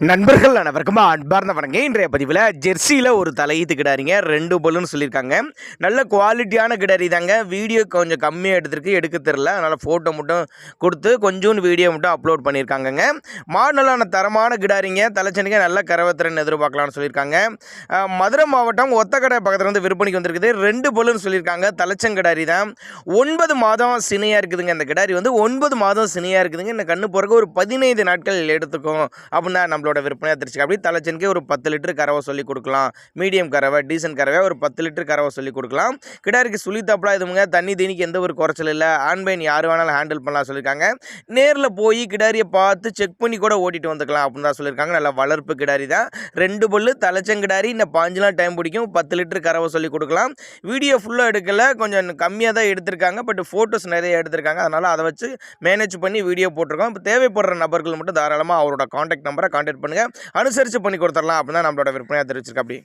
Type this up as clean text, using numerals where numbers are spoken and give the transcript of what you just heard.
நண்பர்கள் அனைவருக்கும் அன்பார்ந்த வணங்க. இன்றைய பதிவில் ஜெர்சியில் ஒரு தலையீத்து கிடாரிங்க 2 பல்லுன்னு சொல்லியிருக்காங்க. நல்ல குவாலிட்டியான கிடாரி தாங்க. வீடியோ கொஞ்சம் கம்மியாக எடுக்க தெரில, அதனால் ஃபோட்டோ மட்டும் கொடுத்து கொஞ்சோண்டு வீடியோ மட்டும் அப்லோட் பண்ணியிருக்காங்கங்க. மாடலான தரமான கிடாரிங்க, தலைச்சனிக்க நல்ல கரவத்திறன் எதிர்பார்க்கலாம்னு சொல்லியிருக்காங்க. மதுரை மாவட்டம் ஒத்தக்கடை பக்கத்தில் வந்து விற்பனைக்கு வந்திருக்குது. 2 பல்லுன்னு சொல்லியிருக்காங்க. தலைச்சங்கிடாரி தான். 9 மாதம் சினையாக இருக்குதுங்க. இந்த கிடாரி வந்து 9 மாதம் சினையாக இருக்குதுங்க. இந்த கண்ணு போகிறக்கு ஒரு 15 நாட்கள் எடுத்துக்கும் அப்படின்னா நம்மளோட விற்பனையாக தெரிஞ்சுக்க. அப்படி தலைச்சனுக்கே ஒரு 10 லிட்டர் கறவை சொல்லி கொடுக்கலாம். மீடியம் கறவை, டீசன்ட் கறவை ஒரு 10 லிட்டர் கறவை சொல்லி கொடுக்கலாம். கிடாரிக்கு சுழித்தாப்பலாம் எதுவுங்க, தண்ணி தீனிக்கு எந்த ஒரு குறைச்சல் இல்லை. ஆண்பைன் யார் வேணாலும் ஹேண்டில் பண்ணலாம் சொல்லியிருக்காங்க. நேரில் போய் கிடாரியை பார்த்து செக் பண்ணி கூட ஓட்டிட்டு வந்துக்கலாம் அப்படின்னு தான் சொல்லியிருக்காங்க. நல்லா வளர்ப்பு கிடாரி தான். 2 பல்லு தலைச்சங்கிடாரி. இந்த 5 நாள் டைம் பிடிக்கும். 10 லிட்டர் கறவை சொல்லி கொடுக்கலாம். வீடியோ ஃபுல்லாக எடுக்கல, கொஞ்சம் கம்மியாக தான் எடுத்திருக்காங்க. பட் ஃபோட்டோஸ் நிறைய எடுத்திருக்காங்க. அதனால் அதை வச்சு மேனேஜ் பண்ணி வீடியோ போட்டிருக்கோம். இப்போ தேவைப்படுற நபர்கள் மட்டும் தாராளமாக அவரோட கான்டாக்ட் நம்பரை கான்டாக்ட் பண்ணுங்கள். அனுசரித்து பண்ணி கொடுத்துடலாம் அப்படின்னு தான் நம்மளோட விற்பனையாக தெரிவிச்சிருக்கா. அப்படி